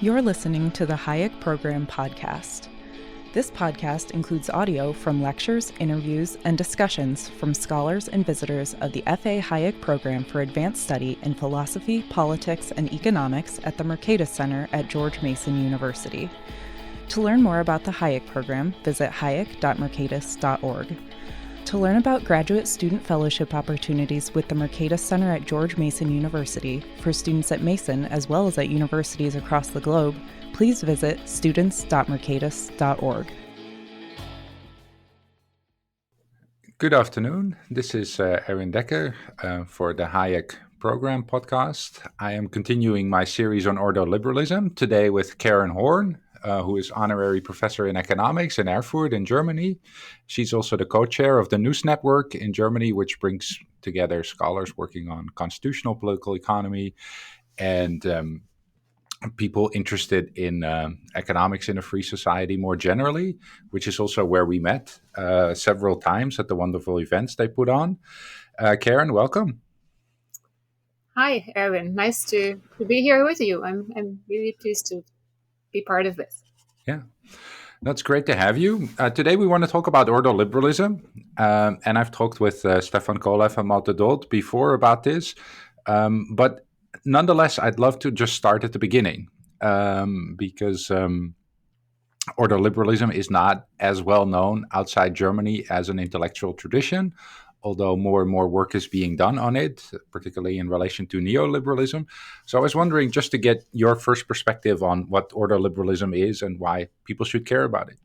You're listening to the Hayek Program Podcast. This podcast includes audio from lectures, interviews, and discussions from scholars and visitors of the F.A. Hayek Program for Advanced Study in Philosophy, Politics, and Economics at the Mercatus Center at George Mason University. To learn more about the Hayek Program, visit hayek.mercatus.org. To learn about graduate student fellowship opportunities with the Mercatus Center at George Mason University for students at Mason as well as at universities across the globe, please visit students.mercatus.org. Good afternoon. This is Erwin Dekker for the Hayek Program Podcast. I am continuing my series on ordoliberalism today with Karen Horn, who is honorary professor in economics in Erfurt in Germany. She's also the co-chair of the News Network in Germany, which brings together scholars working on constitutional political economy and people interested in economics in a free society more generally, which is also where we met several times at the wonderful events they put on. Karen, welcome. Hi, Erwin. Nice to be here with you. I'm really pleased to be part of this. Yeah, that's great to have you. Today we want to talk about ordoliberalism, and I've talked with Stefan Kolev and Malte Dold before about this, but nonetheless, I'd love to just start at the beginning, because ordoliberalism is not as well known outside Germany as an intellectual tradition, although more and more work is being done on it, particularly in relation to neoliberalism. So I was wondering, just to get your first perspective on what ordoliberalism is and why people should care about it.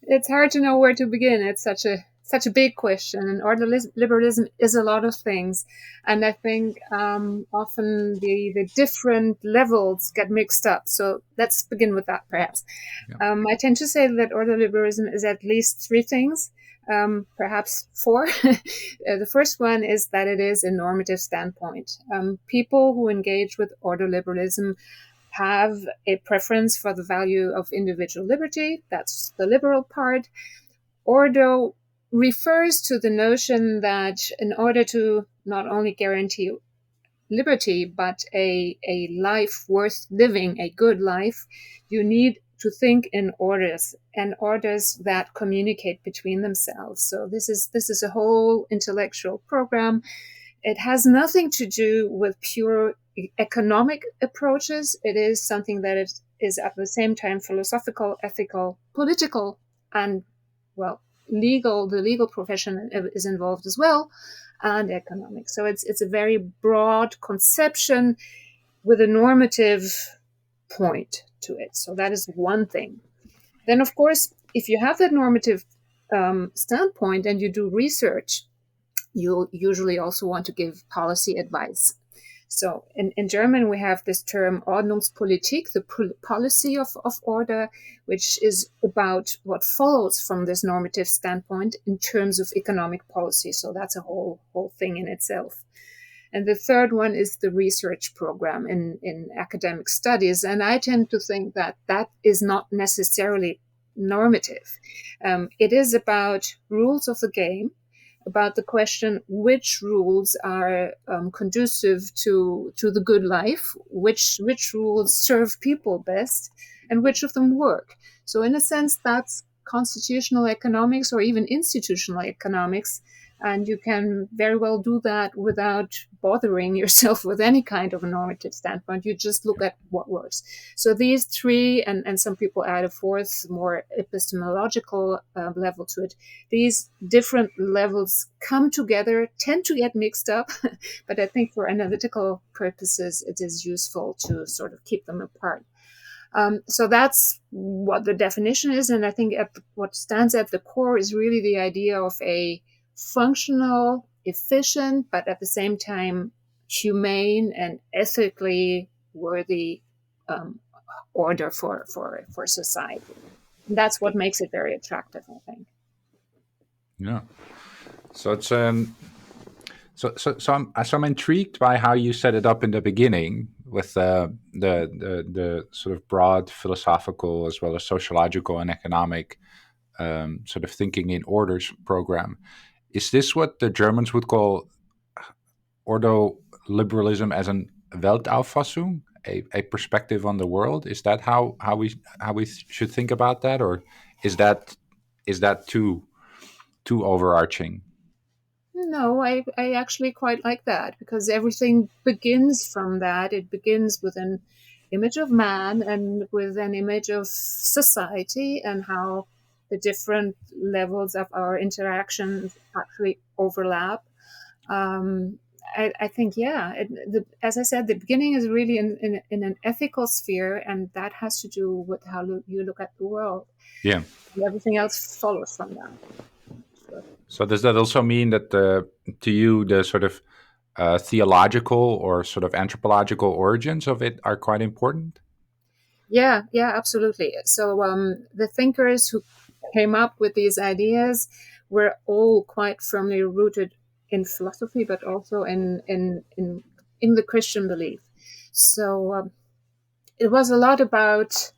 It's hard to know where to begin. It's such a big question, and ordoliberalism is a lot of things. And I think often the different levels get mixed up. So let's begin with that, perhaps. Yeah. I tend to say that ordoliberalism is at least three things. Perhaps four. The first one is that it is a normative standpoint. People who engage with ordoliberalism have a preference for the value of individual liberty. That's the liberal part. Ordo refers to the notion that in order to not only guarantee liberty, but a life worth living, a good life, you need to think in orders, and orders that communicate between themselves. So this is a whole intellectual program. It has nothing to do with pure economic approaches. It is something that is at the same time philosophical, ethical, political, and, well, legal. The legal profession is involved as well, and economic. So it's a very broad conception with a normative point to it. So that is one thing. Then, of course, if you have that normative standpoint and you do research, you usually also want to give policy advice. So in German, we have this term Ordnungspolitik, the policy of order, which is about what follows from this normative standpoint in terms of economic policy. So that's a whole thing in itself. And the third one is the research program in academic studies. And I tend to think that is not necessarily normative. It is about rules of the game, about the question which rules are conducive to the good life, which rules serve people best, and which of them work. So in a sense, that's constitutional economics or even institutional economics. And you can very well do that without bothering yourself with any kind of a normative standpoint. You just look at what works. So these three, and some people add a fourth, more epistemological level to it. These different levels come together, tend to get mixed up, but I think for analytical purposes, it is useful to sort of keep them apart. So that's what the definition is. And I think what stands at the core is really the idea of a functional, efficient, but at the same time humane and ethically worthy order for society. And that's what makes it very attractive, I think. Yeah. So it's I'm intrigued by how you set it up in the beginning with the sort of broad philosophical as well as sociological and economic sort of thinking in orders program. Is this what the Germans would call ordoliberalism as an Weltauffassung, a perspective on the world. Is that how we should think about that, or is that too overarching? No, I actually quite like that, because everything begins from that. It begins with an image of man and with an image of society, and how the different levels of our interactions actually overlap. Um, I think, yeah, as I said, the beginning is really in an ethical sphere, and that has to do with how you look at the world. Yeah. And everything else follows from that. So does that also mean that to you the sort of theological or sort of anthropological origins of it are quite important? Yeah, absolutely. So the thinkers who came up with these ideas were all quite firmly rooted in philosophy, but also in the Christian belief. So it was a lot about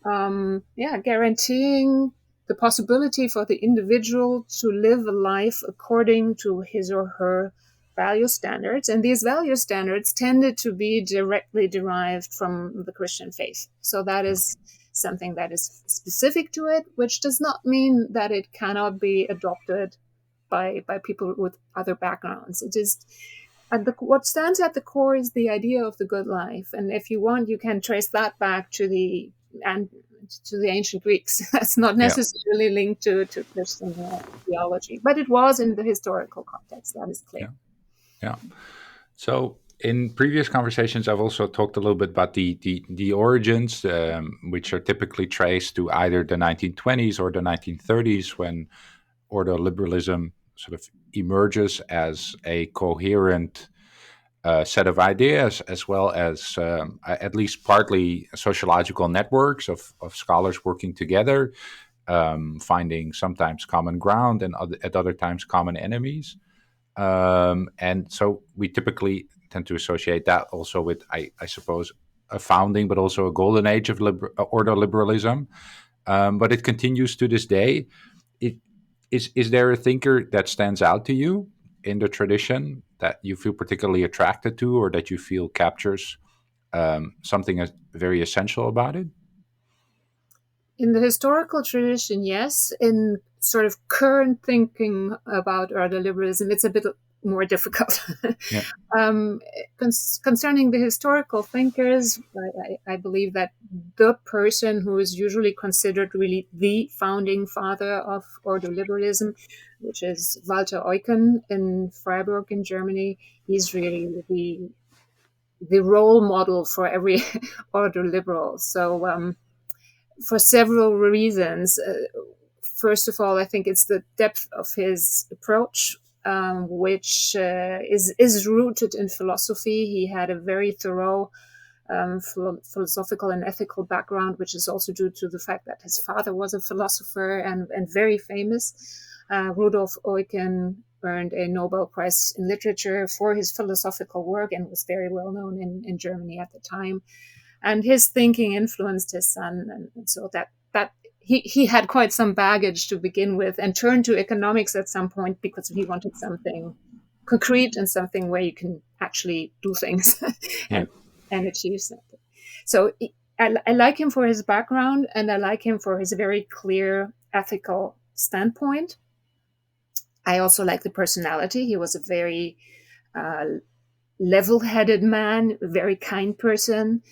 guaranteeing the possibility for the individual to live a life according to his or her value standards. And these value standards tended to be directly derived from the Christian faith. So that is something that is specific to it, which does not mean that it cannot be adopted by people with other backgrounds. It is what stands at the core is the idea of the good life. And if you want, you can trace that back to the ancient Greeks. That's not necessarily linked to Christian theology, but it was in the historical context. That is clear. Yeah. So in previous conversations, I've also talked a little bit about the origins, which are typically traced to either the 1920s or the 1930s, when ordoliberalism sort of emerges as a coherent set of ideas, as well as at least partly sociological networks of scholars working together, finding sometimes common ground and at other times common enemies. And so we typically tend to associate that also with, I suppose, a founding, but also a golden age of ordoliberalism. But it continues to this day. Is there a thinker that stands out to you in the tradition that you feel particularly attracted to, or that you feel captures something very essential about it? In the historical tradition, yes. In sort of current thinking about ordoliberalism, it's a bit more difficult. Yeah. Concerning the historical thinkers, I believe that the person who is usually considered really the founding father of ordoliberalism, which is Walter Eucken in Freiburg in Germany, he's really the role model for every ordoliberal. So for several reasons. First of all, I think it's the depth of his approach, which is rooted in philosophy. He had a very thorough philosophical and ethical background, which is also due to the fact that his father was a philosopher and very famous. Rudolf Eucken earned a Nobel Prize in Literature for his philosophical work and was very well known in Germany at the time. And his thinking influenced his son, and so that he had quite some baggage to begin with, and turned to economics at some point because he wanted something concrete and something where you can actually do things and achieve something. So I like him for his background, and I like him for his very clear ethical standpoint. I also like the personality. He was a very level-headed man, a very kind person.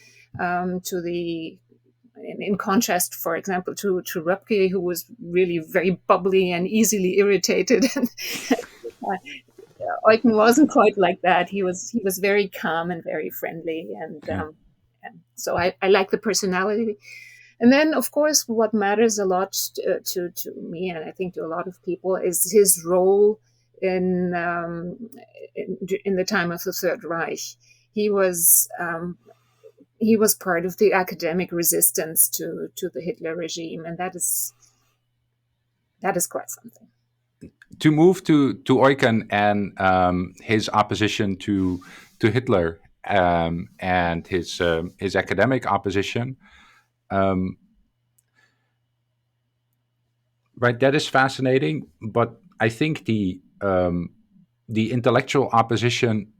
In contrast, for example, to Röpke, who was really very bubbly and easily irritated. Eucken wasn't quite like that. He was very calm and very friendly, and so I like the personality. And then, of course, what matters a lot to me, and I think to a lot of people, is his role in the time of the Third Reich. He was part of the academic resistance to the Hitler regime, and that is quite something. To move to Eucken and his opposition to Hitler and his academic opposition, right? That is fascinating, but I think the intellectual opposition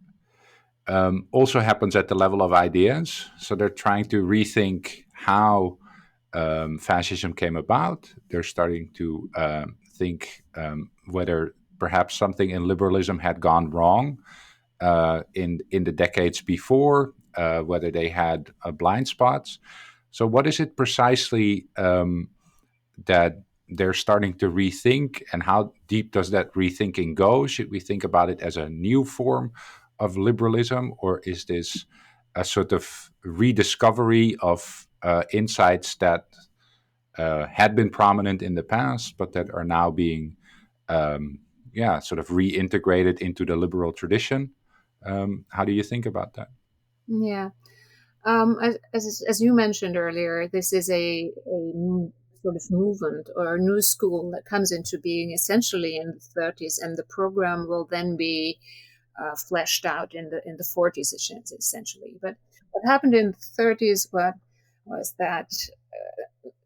also happens at the level of ideas. So they're trying to rethink how fascism came about. They're starting to think whether perhaps something in liberalism had gone wrong in the decades before, whether they had blind spots. So what is it precisely that they're starting to rethink, and how deep does that rethinking go? Should we think about it as a new form of liberalism, or is this a sort of rediscovery of insights that had been prominent in the past, but that are now being, sort of reintegrated into the liberal tradition? How do you think about that? Yeah. As you mentioned earlier, this is a new sort of movement or a new school that comes into being essentially in the 30s, and the program will then be fleshed out in the 40s essentially. But what happened in the 30s was that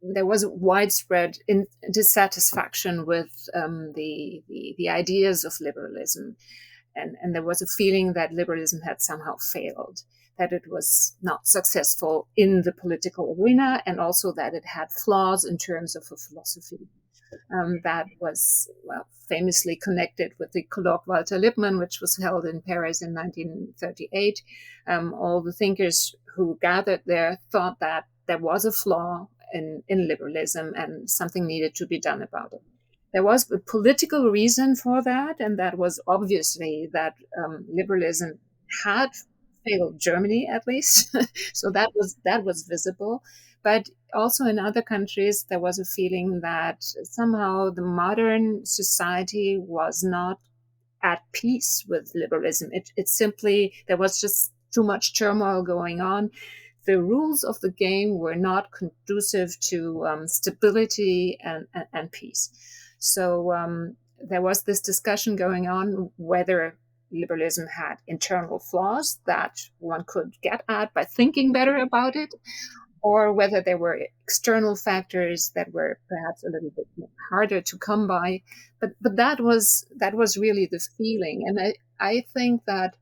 there was widespread dissatisfaction with the ideas of liberalism, and there was a feeling that liberalism had somehow failed, that it was not successful in the political arena, and also that it had flaws in terms of a philosophy. That was famously connected with the Colloque Walter Lippmann, which was held in Paris in 1938. All the thinkers who gathered there thought that there was a flaw in liberalism and something needed to be done about it. There was a political reason for that, and that was obviously that liberalism had failed Germany, at least. So that was visible. But also in other countries, there was a feeling that somehow the modern society was not at peace with liberalism. It simply, there was just too much turmoil going on. The rules of the game were not conducive to stability and peace. So there was this discussion going on whether liberalism had internal flaws that one could get at by thinking better about it, or whether there were external factors that were perhaps a little bit harder to come by. But that was really the feeling. And I think that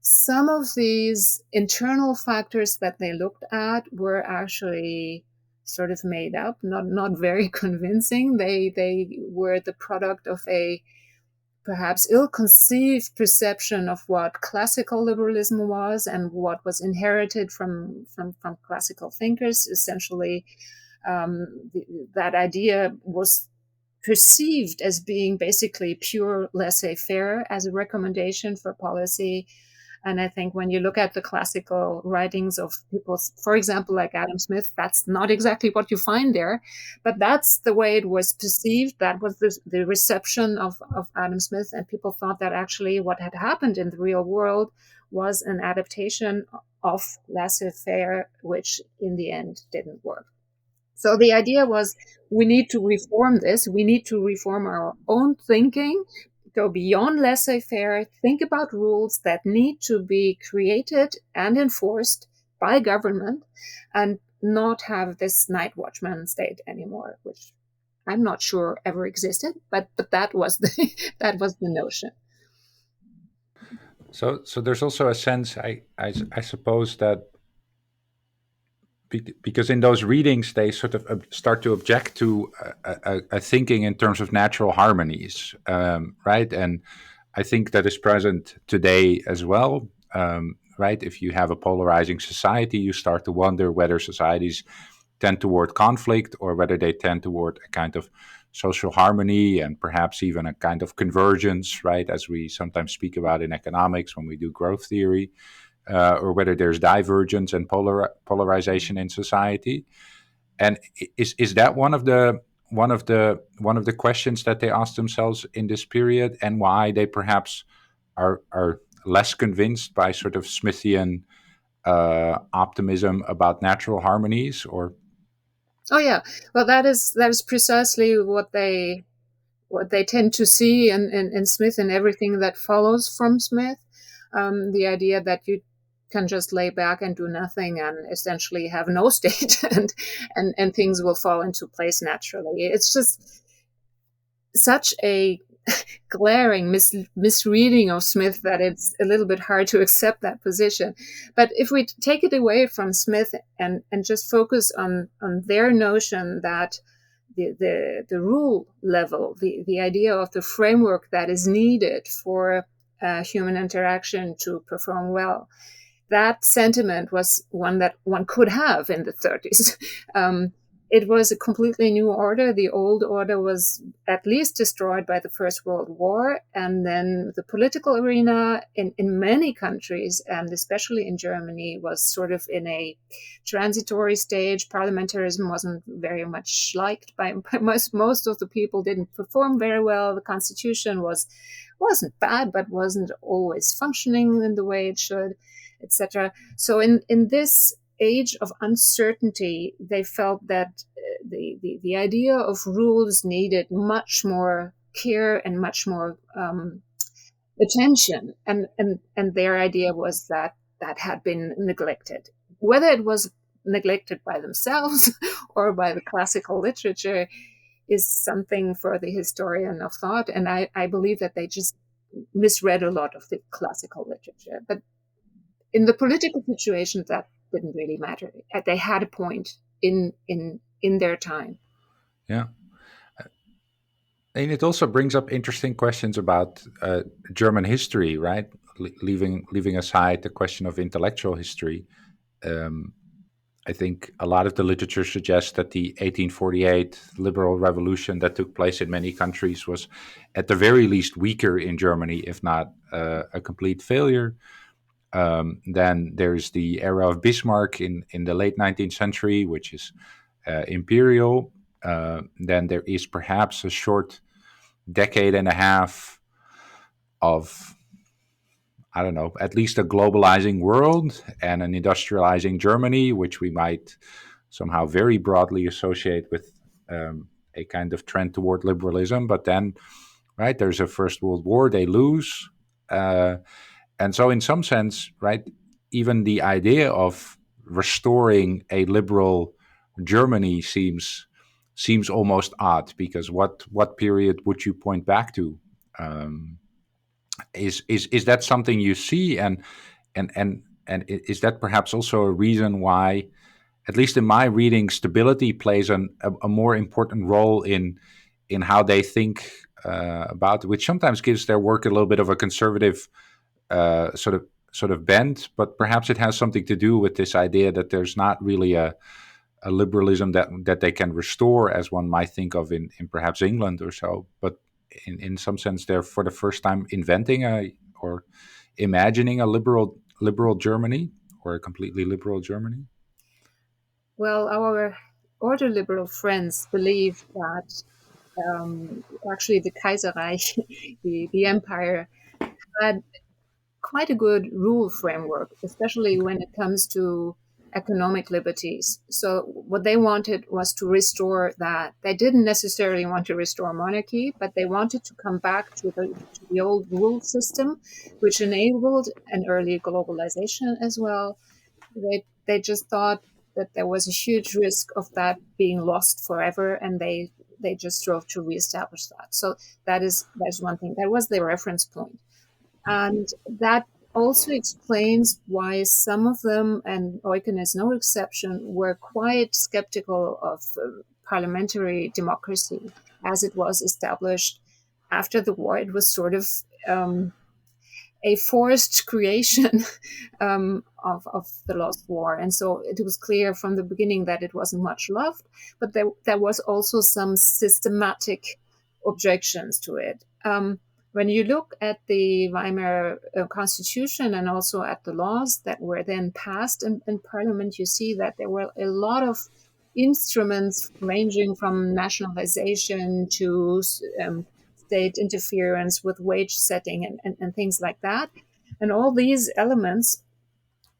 some of these internal factors that they looked at were actually sort of made up, not very convincing. They were the product of a perhaps ill-conceived perception of what classical liberalism was and what was inherited from classical thinkers. Essentially, that idea was perceived as being basically pure laissez-faire as a recommendation for policy. And I think when you look at the classical writings of people, for example, like Adam Smith, that's not exactly what you find there, but that's the way it was perceived. That was the reception of Adam Smith, and people thought that actually what had happened in the real world was an adaptation of laissez-faire, which in the end didn't work. So the idea was, we need to reform this. We need to reform our own thinking, go beyond laissez-faire, think about rules that need to be created and enforced by government, and not have this night watchman state anymore, which I'm not sure ever existed, but that was the notion. So there's also a sense, I suppose, that because in those readings they sort of start to object to a thinking in terms of natural harmonies, right? And I think that is present today as well, right? If you have a polarizing society, you start to wonder whether societies tend toward conflict or whether they tend toward a kind of social harmony and perhaps even a kind of convergence, right? As we sometimes speak about in economics when we do growth theory. Or whether there's divergence and polarization in society, and is that one of the questions that they ask themselves in this period, and why they perhaps are less convinced by sort of Smithian optimism about natural harmonies? Or oh yeah, well that is precisely what they tend to see in Smith and everything that follows from Smith. The idea that you can just lay back and do nothing and essentially have no state and things will fall into place naturally. It's just such a glaring misreading of Smith that it's a little bit hard to accept that position. But if we take it away from Smith and just focus on their notion that the rule level, the idea of the framework that is needed for human interaction to perform well, that sentiment was one that one could have in the 30s. It was a completely new order. The old order was at least destroyed by the First World War. And then the political arena in many countries, and especially in Germany, was sort of in a transitory stage. Parliamentarism wasn't very much liked by most of the people, didn't perform very well. The constitution wasn't bad, but wasn't always functioning in the way it should, etc. So in this age of uncertainty, they felt that the idea of rules needed much more care and much more attention, and their idea was that had been neglected. Whether it was neglected by themselves or by the classical literature is something for the historian of thought, and I believe that they just misread a lot of the classical literature. But in the political situation, that didn't really matter. They had a point in their time. Yeah. And it also brings up interesting questions about German history, right? Leaving aside the question of intellectual history. I think a lot of the literature suggests that the 1848 liberal revolution that took place in many countries was at the very least weaker in Germany, if not a complete failure. Then there's the era of Bismarck in the late 19th century, which is imperial. Then there is perhaps a short decade and a half of, I don't know, at least a globalizing world and an industrializing Germany, which we might somehow very broadly associate with a kind of trend toward liberalism. But then, right, there's a First World War, they lose. And so in some sense, right, even the idea of restoring a liberal Germany seems almost odd, because what period would you point back to? Is that something you see, and is that perhaps also a reason why, at least in my reading, stability plays a more important role in how they think about, which sometimes gives their work a little bit of a conservative sort of bent, but perhaps it has something to do with this idea that there's not really a liberalism that they can restore, as one might think of in perhaps England or so, but in some sense they're for the first time inventing or imagining a liberal Germany, or a completely liberal Germany. Well, our ordoliberal friends believe that actually the Kaiserreich, the empire, had quite a good rule framework, especially when it comes to economic liberties. So what they wanted was to restore that. They didn't necessarily want to restore monarchy, but they wanted to come back to the old rule system, which enabled an early globalization as well. They just thought that there was a huge risk of that being lost forever, and they just strove to reestablish that. So that's one thing. That was their reference point. And that also explains why some of them, and Eucken is no exception, were quite skeptical of parliamentary democracy as it was established after the war. It was sort of a forced creation of the lost war. And so it was clear from the beginning that it wasn't much loved, but there was also some systematic objections to it. When you look at the Weimar Constitution and also at the laws that were then passed in Parliament, you see that there were a lot of instruments ranging from nationalization to state interference with wage setting and things like that. And all these elements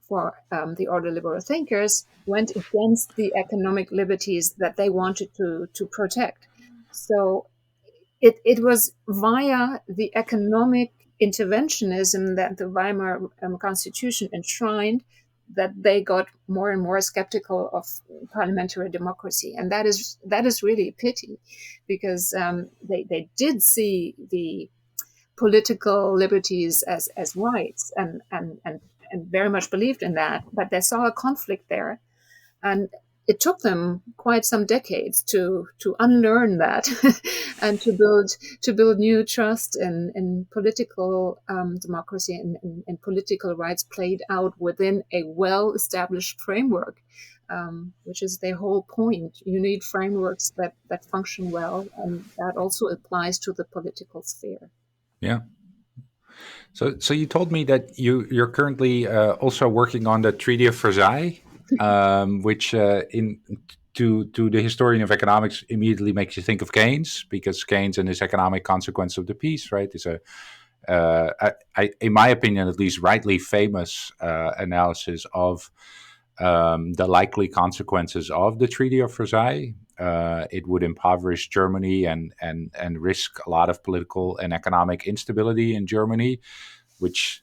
for the ordoliberal thinkers went against the economic liberties that they wanted to protect. So it was via the economic interventionism that the Weimar Constitution enshrined that they got more and more skeptical of parliamentary democracy, and that is really a pity, because they did see the political liberties as rights, and very much believed in that, but they saw a conflict there, and it took them quite some decades to unlearn that and to build new trust in political democracy and political rights played out within a well-established framework, which is the whole point. You need frameworks that function well, and that also applies to the political sphere. Yeah. So you told me that you're currently also working on the Treaty of Versailles, which to the historian of economics immediately makes you think of Keynes, because Keynes and his economic consequence of the peace, right, is in my opinion at least, rightly famous analysis of the likely consequences of the Treaty of Versailles. It would impoverish Germany and risk a lot of political and economic instability in Germany, which,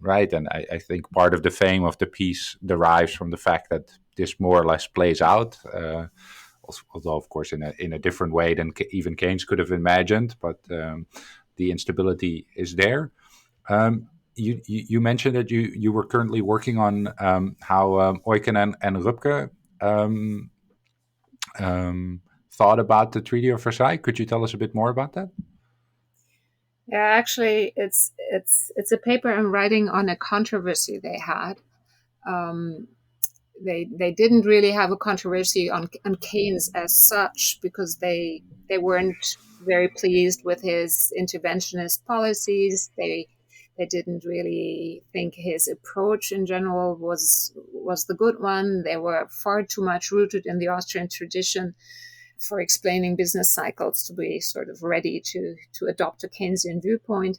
right, and I think part of the fame of the peace derives from the fact that this more or less plays out, although of course in a different way than even Keynes could have imagined, but the instability is there. You mentioned that you were currently working on how Eucken and Röpke thought about the Treaty of Versailles. Could you tell us a bit more about that? Yeah, actually, it's a paper I'm writing on a controversy they had. They didn't really have a controversy on Keynes as such, because they weren't very pleased with his interventionist policies. They didn't really think his approach in general was the good one. They were far too much rooted in the Austrian tradition for explaining business cycles to be sort of ready to adopt a Keynesian viewpoint.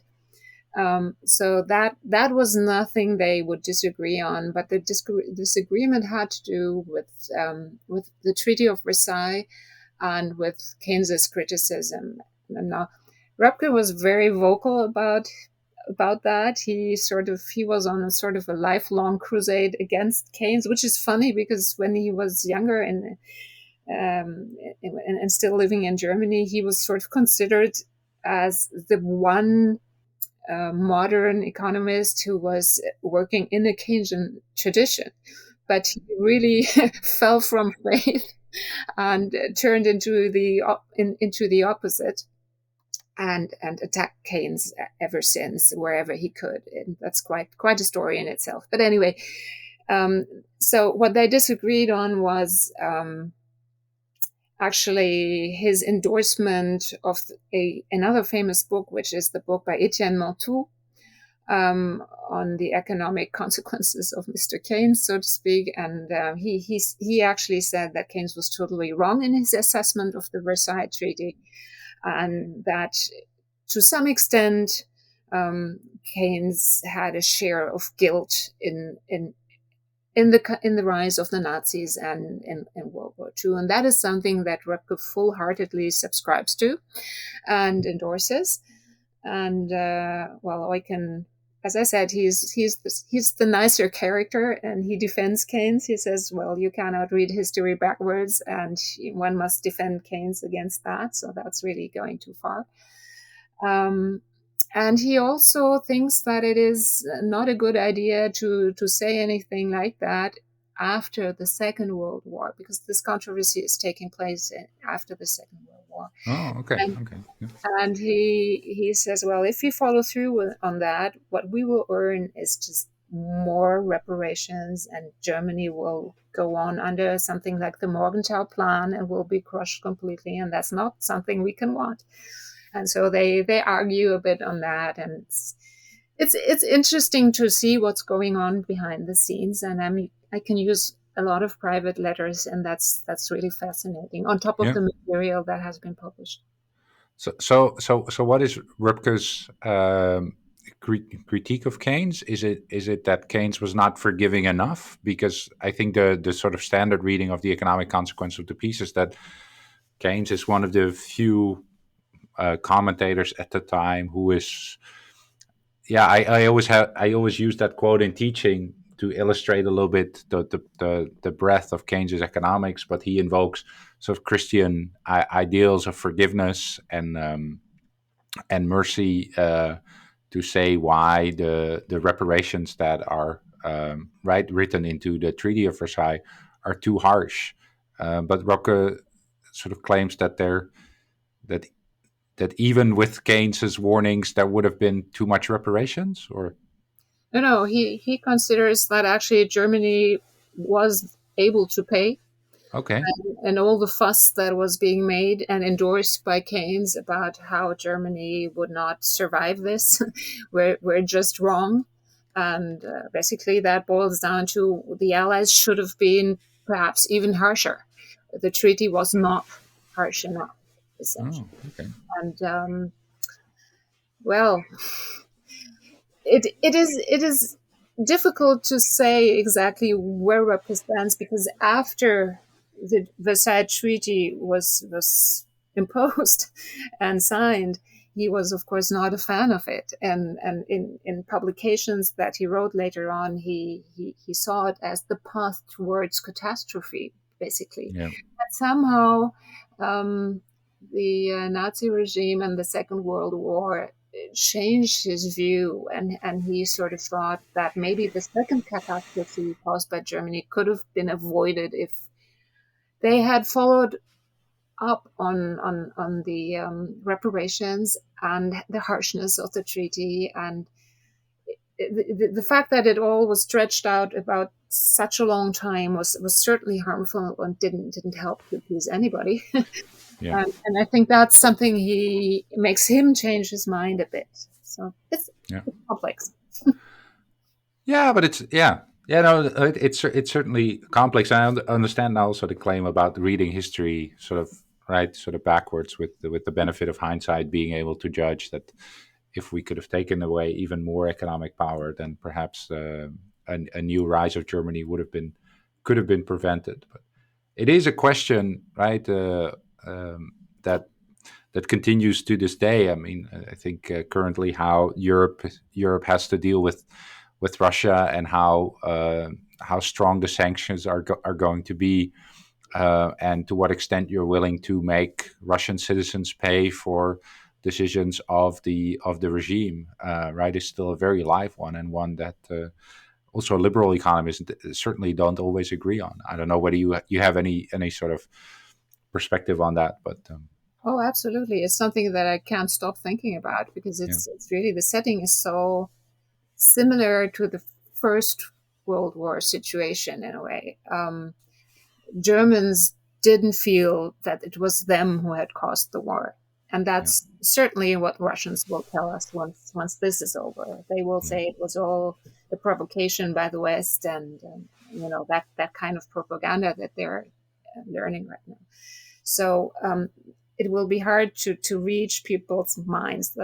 So that was nothing they would disagree on, but the disagreement had to do with the Treaty of Versailles and with Keynes's criticism. And now Röpke was very vocal about that. He was on a sort of a lifelong crusade against Keynes, which is funny because when he was younger and still living in Germany, he was sort of considered as the one modern economist who was working in a Keynesian tradition. But he really fell from faith and turned into the opposite, and attacked Keynes ever since wherever he could. And that's quite a story in itself. But anyway, so what they disagreed on was actually his endorsement of another famous book, which is the book by Etienne Montou, on the economic consequences of Mr. Keynes, so to speak. And he actually said that Keynes was totally wrong in his assessment of the Versailles Treaty, and that to some extent Keynes had a share of guilt in the rise of the Nazis and in World War II. And that is something that Röpke full-heartedly subscribes to and endorses. And Eucken, as I said, he's the nicer character, and he defends Keynes. He says, well, you cannot read history backwards, and one must defend Keynes against that. So that's really going too far. And he also thinks that it is not a good idea to say anything like that after the Second World War, because this controversy is taking place after the Second World War. Oh, okay. Yeah. And he says, well, if we follow through on that, what we will earn is just more reparations, and Germany will go on under something like the Morgenthau Plan and will be crushed completely. And that's not something we can want. And so they argue a bit on that, and it's interesting to see what's going on behind the scenes. And I can use a lot of private letters, and that's really fascinating. On top of the material that has been published. So what is Röpke's critique of Keynes? Is it that Keynes was not forgiving enough? Because I think the sort of standard reading of the economic consequence of the piece is that Keynes is one of the few commentators at the time who is, I always use that quote in teaching to illustrate a little bit the breadth of Keynes's economics, but he invokes sort of Christian ideals of forgiveness and mercy to say why the reparations that are written into the Treaty of Versailles are too harsh. But Röpke sort of claims that that even with Keynes's warnings, there would have been too much reparations, or No, he considers that actually Germany was able to pay. okay, And all the fuss that was being made and endorsed by Keynes about how Germany would not survive this were just wrong. And basically, that boils down to the Allies should have been perhaps even harsher. The treaty was not harsh enough, essentially. okay, And well, it is difficult to say exactly where Röpke stands, because after the Versailles Treaty was imposed and signed, he was, of course, not a fan of it. And in publications that he wrote later on, he saw it as the path towards catastrophe, basically. yeah, But somehow the Nazi regime and the Second World War changed his view, and he sort of thought that maybe the second catastrophe caused by Germany could have been avoided if they had followed up on the reparations and the harshness of the treaty, and the fact that it all was stretched out about such a long time was certainly harmful and didn't help to please anybody. yeah. And I think that's something he makes him change his mind a bit. So it's complex. Yeah, but it's certainly complex. I understand also the claim about reading history sort of backwards, with the benefit of hindsight, being able to judge that if we could have taken away even more economic power, then perhaps a new rise of Germany could have been prevented. But it is a question, right? That continues to this day. I mean, I think currently how Europe has to deal with Russia, and how strong the sanctions are going to be, and to what extent you're willing to make Russian citizens pay for decisions of the regime, right, is still a very live one, and one that also liberal economists certainly don't always agree on. I don't know whether you have any sort of perspective on that, but Oh, absolutely. It's something that I can't stop thinking about, because it's really, the setting is so similar to the First World War situation in a way. Germans didn't feel that it was them who had caused the war. And that's certainly what Russians will tell us once this is over. They will say it was all a provocation by the West, and that kind of propaganda that they're learning right now. So it will be hard to reach people's minds.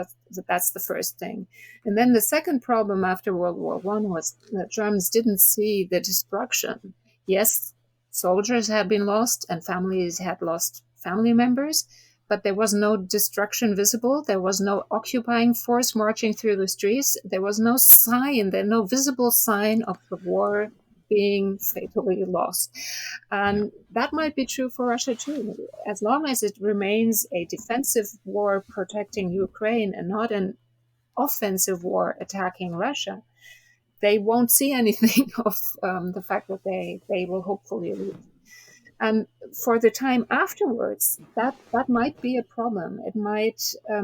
That's the first thing. And then the second problem after World War I was that Germans didn't see the destruction. Yes, soldiers had been lost and families had lost family members, but there was no destruction visible. There was no occupying force marching through the streets. There was no visible sign of the war being fatally lost. And that might be true for Russia too. As long as it remains a defensive war protecting Ukraine and not an offensive war attacking Russia, they won't see anything of the fact that they will hopefully lose. And for the time afterwards, that might be a problem. It might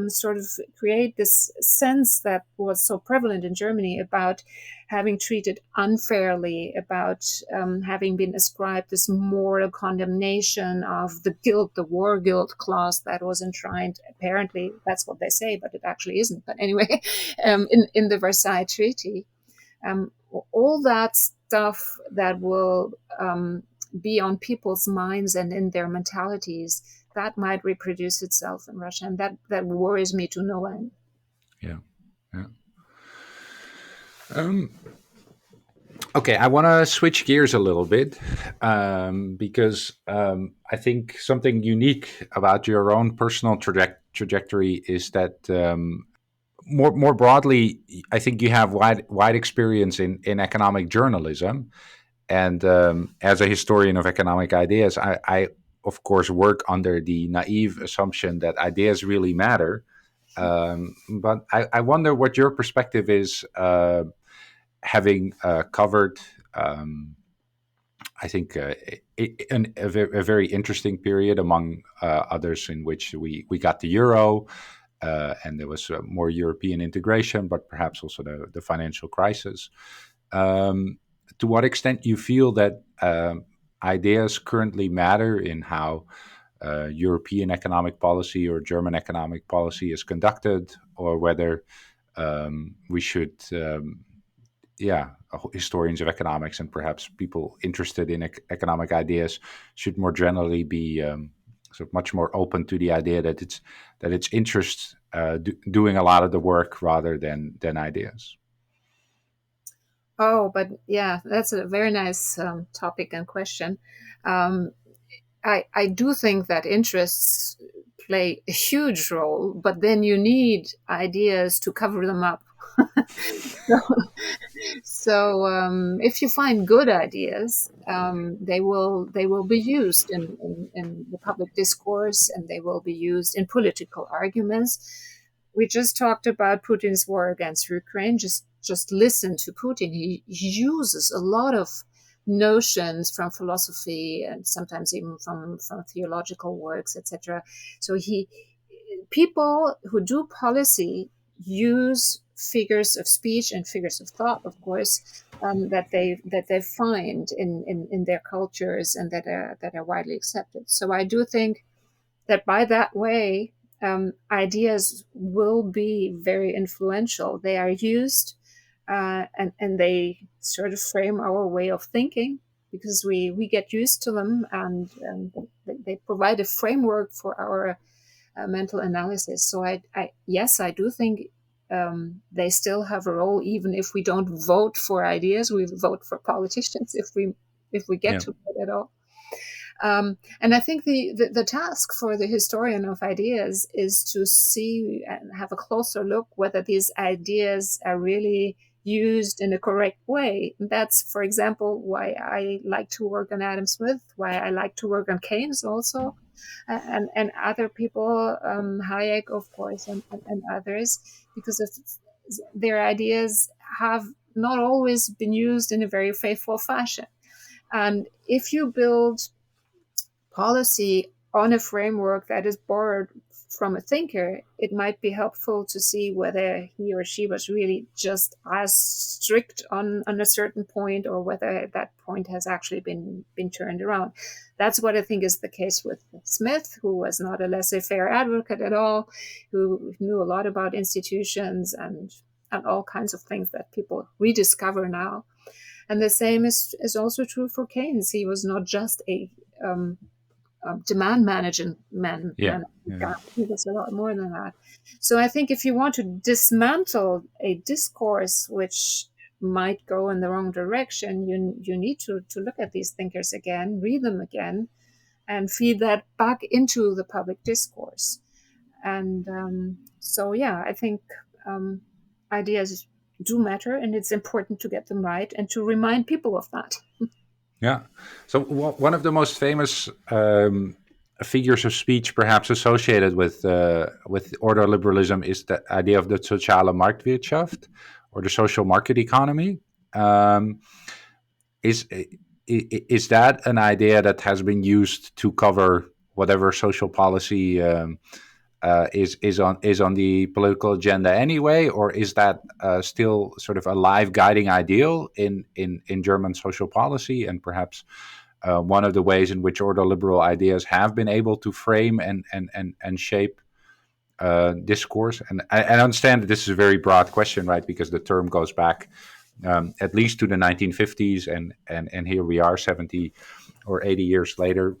sort of create this sense that was so prevalent in Germany about having treated unfairly, about having been ascribed this moral condemnation of the guilt, the war guilt clause that was enshrined. Apparently, that's what they say, but it actually isn't. But anyway, in the Versailles Treaty, all that stuff that will be on people's minds and in their mentalities, that might reproduce itself in Russia, and that worries me to no end. Yeah. Okay, I want to switch gears a little bit, because I think something unique about your own personal trajectory is that more broadly, I think you have wide experience in economic journalism, and as a historian of economic ideas, I of course work under the naive assumption that ideas really matter. But I wonder what your perspective is, having covered, I think, a very interesting period among others in which we got the euro, and there was more European integration, but perhaps also the financial crisis. To what extent you feel that ideas currently matter in how European economic policy or German economic policy is conducted, or whether we should, historians of economics and perhaps people interested in economic ideas should more generally be sort of much more open to the idea that it's interest doing a lot of the work rather than ideas. Oh, but yeah, that's a very nice topic and question. I do think that interests play a huge role, but then you need ideas to cover them up. So if you find good ideas, they will be used in the public discourse, and they will be used in political arguments. We just talked about Putin's war against Ukraine. Just listen to Putin. He uses a lot of notions from philosophy and sometimes even from theological works, etc. So people who do policy use figures of speech and figures of thought, of course, that they find in their cultures and that are widely accepted. So I do think that by that way, ideas will be very influential. They are used, and they sort of frame our way of thinking because we get used to them, and they provide a framework for our mental analysis. So I do think they still have a role, even if we don't vote for ideas. We vote for politicians if we get to it at all. And I think the task for the historian of ideas is to see and have a closer look whether these ideas are really used in a correct way. That's, for example, why I like to work on Adam Smith, why I like to work on Keynes also, and other people, Hayek, of course, and others, because of their ideas have not always been used in a very faithful fashion. And if you build policy on a framework that is borrowed from a thinker, it might be helpful to see whether he or she was really just as strict on a certain point, or whether that point has actually been turned around. That's what I think is the case with Smith, who was not a laissez-faire advocate at all, who knew a lot about institutions and all kinds of things that people rediscover now. And the same is also true for Keynes. He was not just a demand management man. He was a lot more than that. So I think if you want to dismantle a discourse which might go in the wrong direction, you need to look at these thinkers again, read them again, and feed that back into the public discourse. And I think ideas do matter, and it's important to get them right and to remind people of that. Yeah. So one of the most famous figures of speech, perhaps associated with ordoliberalism, is the idea of the soziale Marktwirtschaft, or the social market economy. Is that an idea that has been used to cover whatever social policy is on the political agenda anyway, or is that still sort of a live guiding ideal in German social policy, and perhaps one of the ways in which ordoliberal ideas have been able to frame and shape discourse? And I understand that this is a very broad question, right? Because the term goes back at least to the 1950s, and here we are 70 or 80 years later.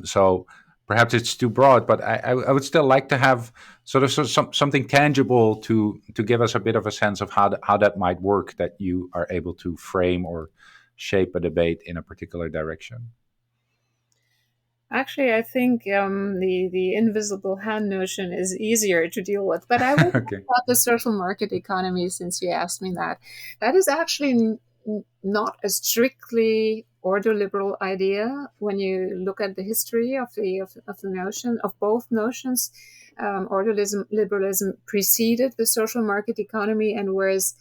So perhaps it's too broad, but I would still like to have sort of something tangible to give us a bit of a sense of how that might work, that you are able to frame or shape a debate in a particular direction. Actually, I think the invisible hand notion is easier to deal with. But I will talk Okay. about the social market economy since you asked me that. That is actually not a strictly ordoliberal idea when you look at the history of the notion of both notions. Ordoliberalism preceded the social market economy, and whereas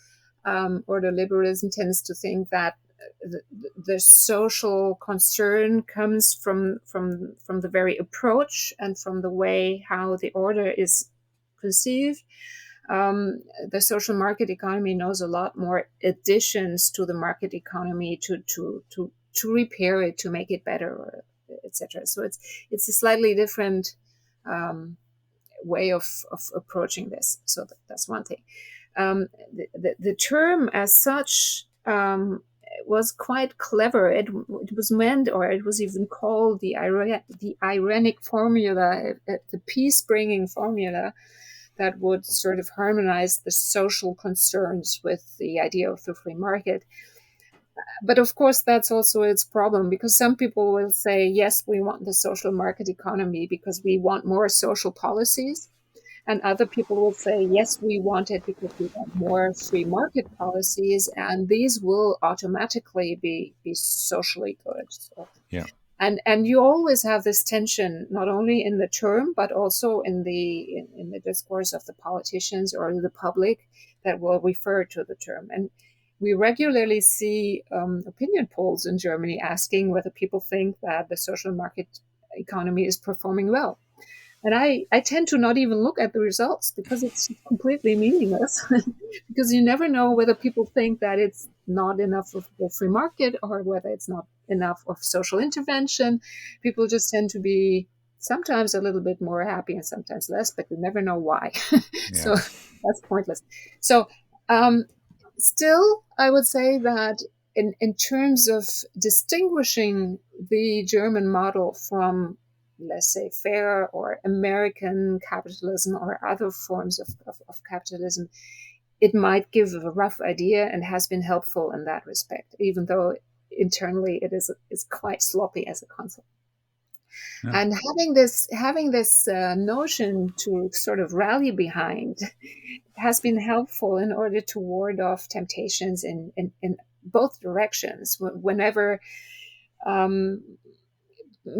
ordoliberalism tends to think that the social concern comes from the very approach and from the way how the order is conceived. The social market economy knows a lot more additions to the market economy to repair it, to make it better, etc. So it's a slightly different way of approaching this. So that's one thing. The term as such was quite clever. It was meant, or it was even called the ironic formula, the peace-bringing formula that would sort of harmonize the social concerns with the idea of the free market. But of course, that's also its problem, because some people will say, yes, we want the social market economy because we want more social policies. And other people will say, yes, we want it because we want more free market policies, and these will automatically be socially good. So, Yeah. and you always have this tension, not only in the term, but also in the discourse of the politicians or the public that will refer to the term. And we regularly see opinion polls in Germany asking whether people think that the social market economy is performing well. And I tend to not even look at the results because it's completely meaningless because you never know whether people think that it's not enough of the free market or whether it's not enough of social intervention. People just tend to be sometimes a little bit more happy and sometimes less, but you never know why. So Yeah. that's pointless. So still, I would say that in terms of distinguishing the German model from, let's say, fair or American capitalism or other forms of capitalism, it might give a rough idea and has been helpful in that respect, even though internally it is quite sloppy as a concept. Yeah. And having this notion to sort of rally behind has been helpful in order to ward off temptations in both directions. Whenever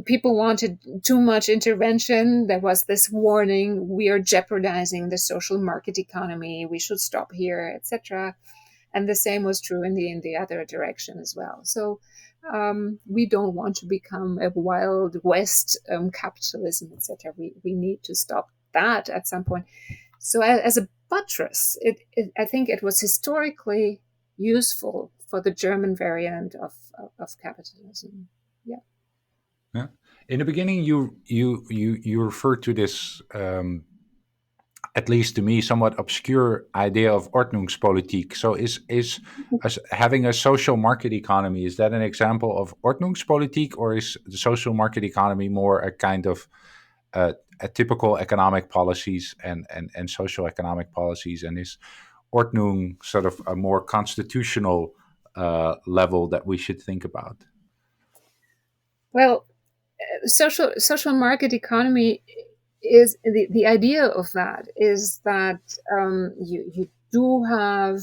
people wanted too much intervention, there was this warning: we are jeopardizing the social market economy, we should stop here, etc. And the same was true in the other direction as well. So we don't want to become a wild west capitalism, etc. We need to stop that at some point. So as a buttress, I think it was historically useful for the German variant of capitalism. Yeah. Yeah. In the beginning, you referred to this, at least to me, somewhat obscure idea of Ordnungspolitik. So is having a social market economy, is that an example of Ordnungspolitik, or is the social market economy more a kind of a typical economic policies and social economic policies, and is Ordnung sort of a more constitutional level that we should think about? Well, social market economy is the idea of that is that you do have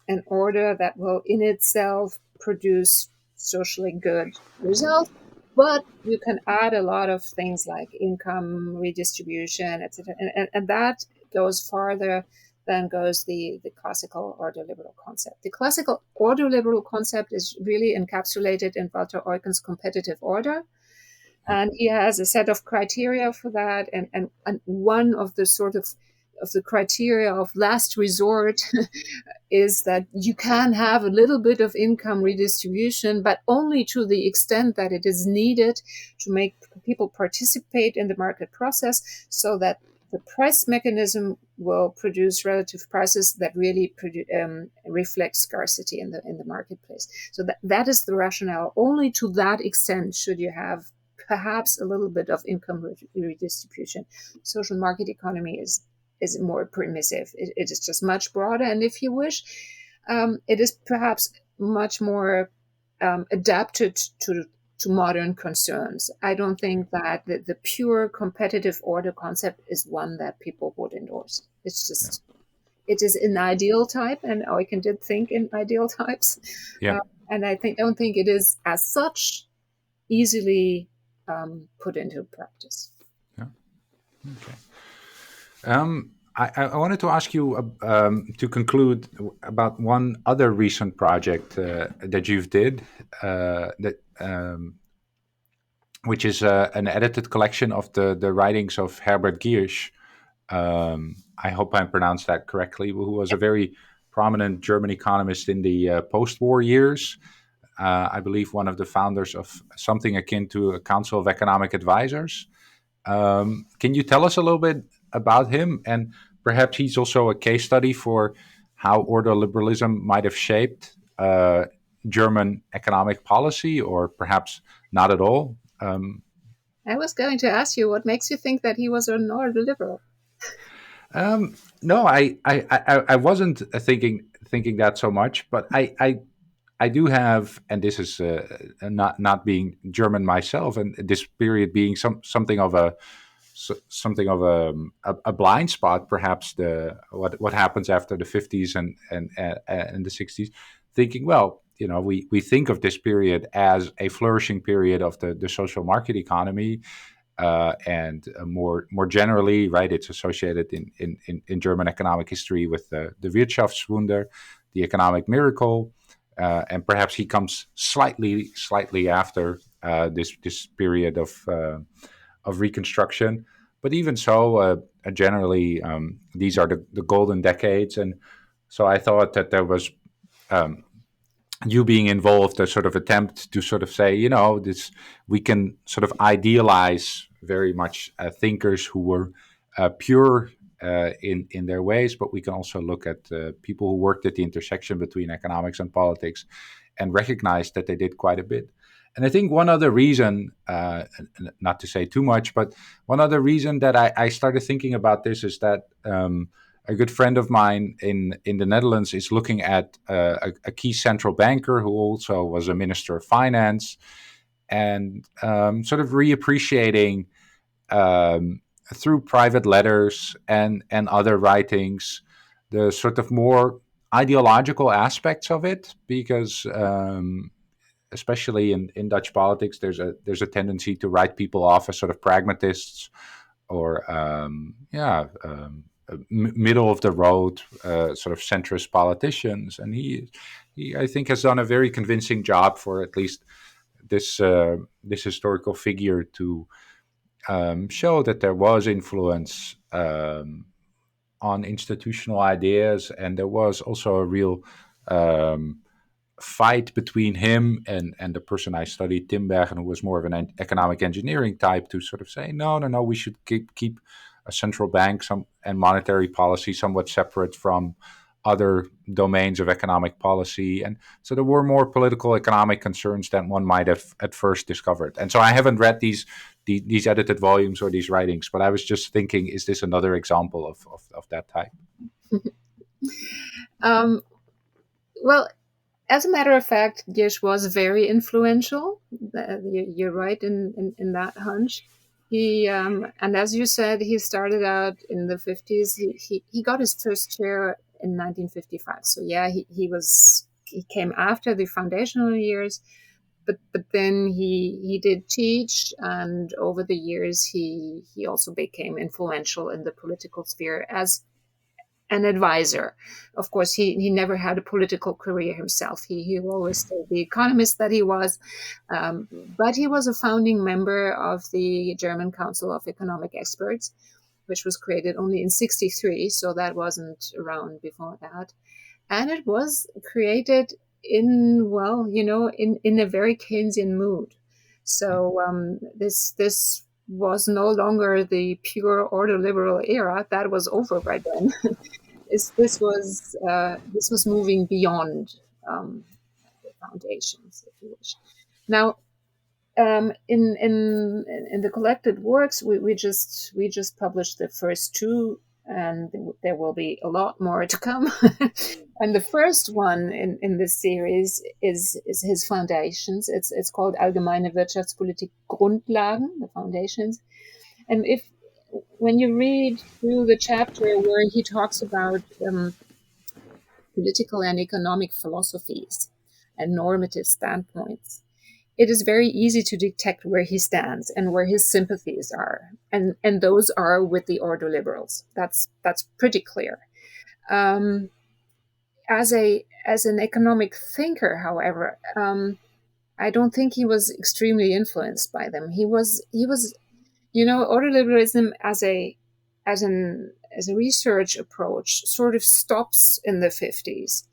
an order that will in itself produce socially good results, but you can add a lot of things like income redistribution, etc. And that goes farther than goes the classical ordoliberal concept. The classical ordoliberal concept is really encapsulated in Walter Eucken's competitive order. And he has a set of criteria for that. And one of the sort of the criteria of last resort is that you can have a little bit of income redistribution, but only to the extent that it is needed to make people participate in the market process, so that the price mechanism will produce relative prices that really reflect scarcity in the marketplace. So that is the rationale. Only to that extent should you have perhaps a little bit of income redistribution. Social market economy is more permissive. It is just much broader, and if you wish, it is perhaps much more adapted to to modern concerns. I don't think that the pure competitive order concept is one that people would endorse. It's just, it is an ideal type, and Eucken did think in ideal types. Yeah. And I don't think it is as such easily put into practice. Yeah. Okay. I wanted to ask you to conclude about one other recent project that you've did, which is an edited collection of the writings of Herbert Giersch. I hope I pronounced that correctly, who was a very prominent German economist in the post-war years. I believe one of the founders of something akin to a Council of Economic Advisors. Can you tell us a little bit about him? And perhaps he's also a case study for how ordoliberalism might have shaped German economic policy, or perhaps not at all. I was going to ask you, what makes you think that he was an ordoliberal? No, I wasn't thinking that so much, but I do have, and this is not being German myself, and this period being something of a blind spot, perhaps what happens after the 50s and the 60s, thinking, well, we think of this period as a flourishing period of the social market economy, and more generally, right, it's associated in German economic history with the Wirtschaftswunder, the economic miracle. And perhaps he comes slightly after this period of reconstruction, but even so, generally these are the golden decades. And so I thought that there was you being involved, a sort of attempt to sort of say, this, we can sort of idealize very much thinkers who were pure in their ways, but we can also look at people who worked at the intersection between economics and politics and recognize that they did quite a bit. And I think one other reason, not to say too much, but one other reason that I started thinking about this is that a good friend of mine in the Netherlands is looking at a key central banker who also was a minister of finance, and sort of reappreciating through private letters and other writings the sort of more ideological aspects of it, because especially in Dutch politics, there's a tendency to write people off as sort of pragmatists or middle of the road sort of centrist politicians. And he I think has done a very convincing job for at least this historical figure to show that there was influence on institutional ideas, and there was also a real fight between him and the person I studied, Timbergen, who was more of an economic engineering type, to sort of say, no, we should keep a central bank and monetary policy somewhat separate from other domains of economic policy. And so there were more political economic concerns than one might have at first discovered. And so I haven't read these edited volumes or these writings, but I was just thinking, is this another example of that type? Well, as a matter of fact, Giersch was very influential. You're right in that hunch. He and as you said, he started out in the 50s. He got his first chair in 1955. So yeah, he came after the foundational years, but then he did teach, and over the years he also became influential in the political sphere as an advisor. Of course, he never had a political career himself. He always stayed the economist that he was, but he was a founding member of the German Council of Economic Experts, which was created only in 1963, so that wasn't around before that. And it was created in a very Keynesian mood. So this was no longer the pure ordoliberal era. That was over by then. This was moving beyond the foundations, if you wish. Now, in the collected works, we just published the first two, and there will be a lot more to come. And the first one in this series is his foundations. It's called Allgemeine Wirtschaftspolitik Grundlagen, the foundations. And when you read through the chapter where he talks about political and economic philosophies and normative standpoints, it is very easy to detect where he stands and where his sympathies are, and those are with the ordoliberals. That's pretty clear. As an economic thinker, however, I don't think he was extremely influenced by them. He was, ordoliberalism as a research approach sort of stops in the 50s.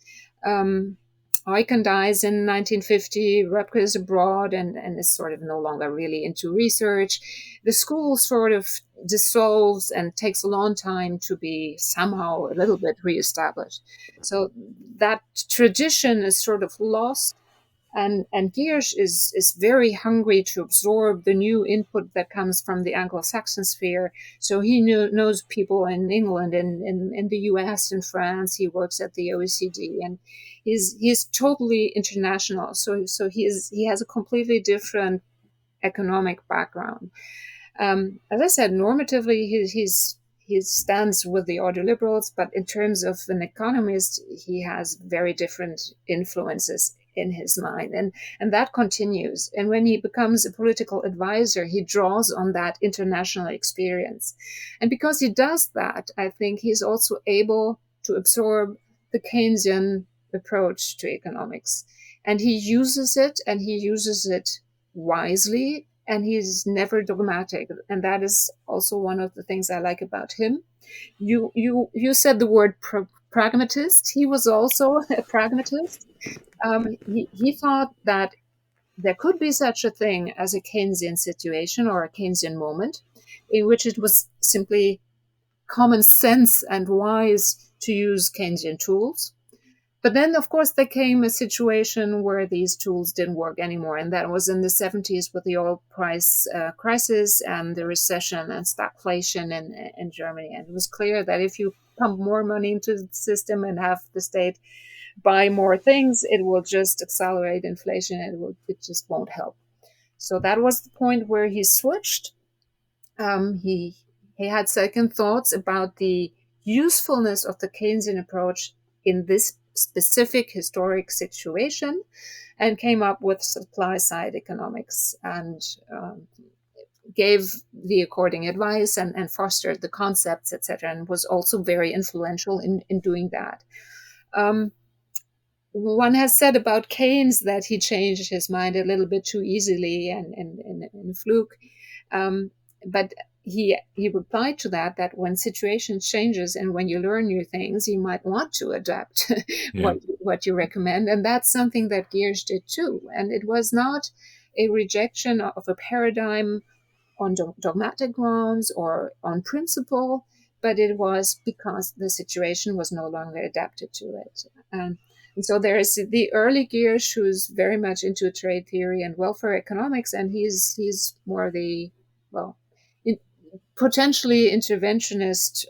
Eucken dies in 1950. Röpke is abroad and is sort of no longer really into research. The school sort of dissolves and takes a long time to be somehow a little bit reestablished. So that tradition is sort of lost. And Giersch is very hungry to absorb the new input that comes from the Anglo-Saxon sphere. So he knows people in England, in the US, in France. He works at the OECD, and he's totally international. So he has a completely different economic background. As I said, normatively, he stands with the ordoliberals, but in terms of an economist, he has very different influences in his mind, and that continues. And when he becomes a political advisor, he draws on that international experience. And because he does that, I think he's also able to absorb the Keynesian approach to economics. And he uses it wisely, and he's never dogmatic. And that is also one of the things I like about him. You said the word pragmatist. He was also a pragmatist. He thought that there could be such a thing as a Keynesian situation or a Keynesian moment in which it was simply common sense and wise to use Keynesian tools. But then, of course, there came a situation where these tools didn't work anymore, and that was in the 70s with the oil price crisis and the recession and stagflation in Germany. And it was clear that if you pump more money into the system and have the state buy more things, it will just accelerate inflation, and it just won't help. So that was the point where he switched. He had second thoughts about the usefulness of the Keynesian approach in this specific historic situation, and came up with supply side economics and gave the according advice and fostered the concepts, etc., and was also very influential in doing that. One has said about Keynes that he changed his mind a little bit too easily and in a fluke. But he replied to that when situation changes and when you learn new things, you might want to adapt what you recommend. And that's something that Giersch did too. And it was not a rejection of a paradigm on dogmatic grounds or on principle, but it was because the situation was no longer adapted to it. And so there is the early Giersch, who's very much into trade theory and welfare economics, and he's more the, potentially interventionist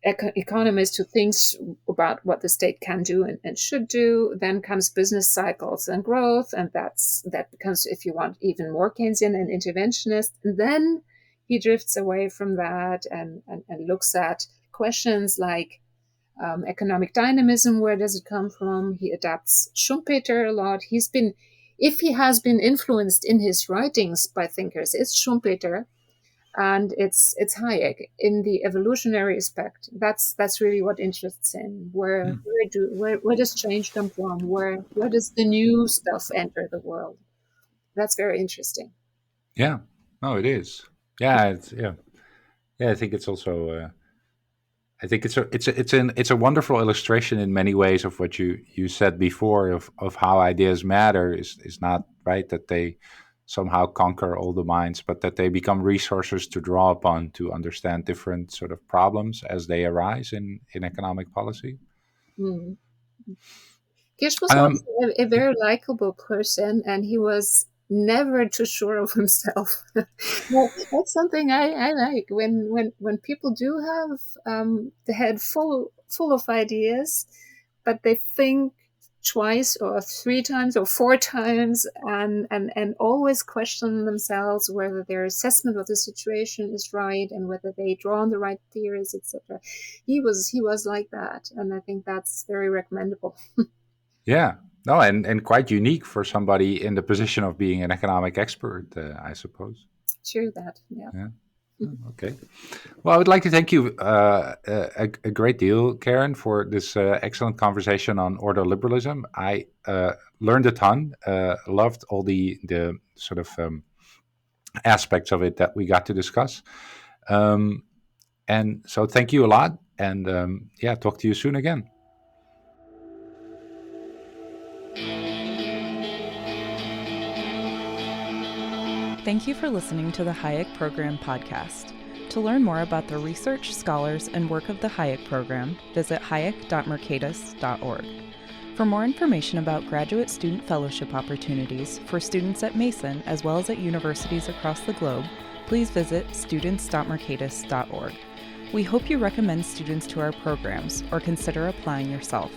economist who thinks about what the state can do and should do. Then comes business cycles and growth, and that becomes, if you want, even more Keynesian and interventionist. And then he drifts away from that and looks at questions like economic dynamism. Where does it come from? He adapts Schumpeter a lot. If he has been influenced in his writings by thinkers, it's Schumpeter and it's Hayek in the evolutionary aspect. That's really what interests him. Where does change come from? Where does the new stuff enter the world? That's very interesting. Yeah, no, it is. Yeah, I think it's also. I think it's a wonderful illustration in many ways of what you said before of how ideas matter is not right that they somehow conquer all the minds, but that they become resources to draw upon to understand different sort of problems as they arise in economic policy. Gish was also a very likable person, and he was never too sure of himself. That's something I like when people do have the head full of ideas, but they think twice or three times or four times and always question themselves whether their assessment of the situation is right and whether they draw on the right theories, etc. He was like that, and I think that's very recommendable. Yeah. No, and quite unique for somebody in the position of being an economic expert, I suppose. True that, yeah. Okay. Well, I would like to thank you a great deal, Karen, for this excellent conversation on ordoliberalism. I learned a ton, loved all the sort of aspects of it that we got to discuss. And so thank you a lot. And talk to you soon again. Thank you for listening to the Hayek Program Podcast. To learn more about the research, scholars, and work of the Hayek Program, visit hayek.mercatus.org. For more information about graduate student fellowship opportunities for students at Mason as well as at universities across the globe, please visit students.mercatus.org. We hope you recommend students to our programs or consider applying yourself.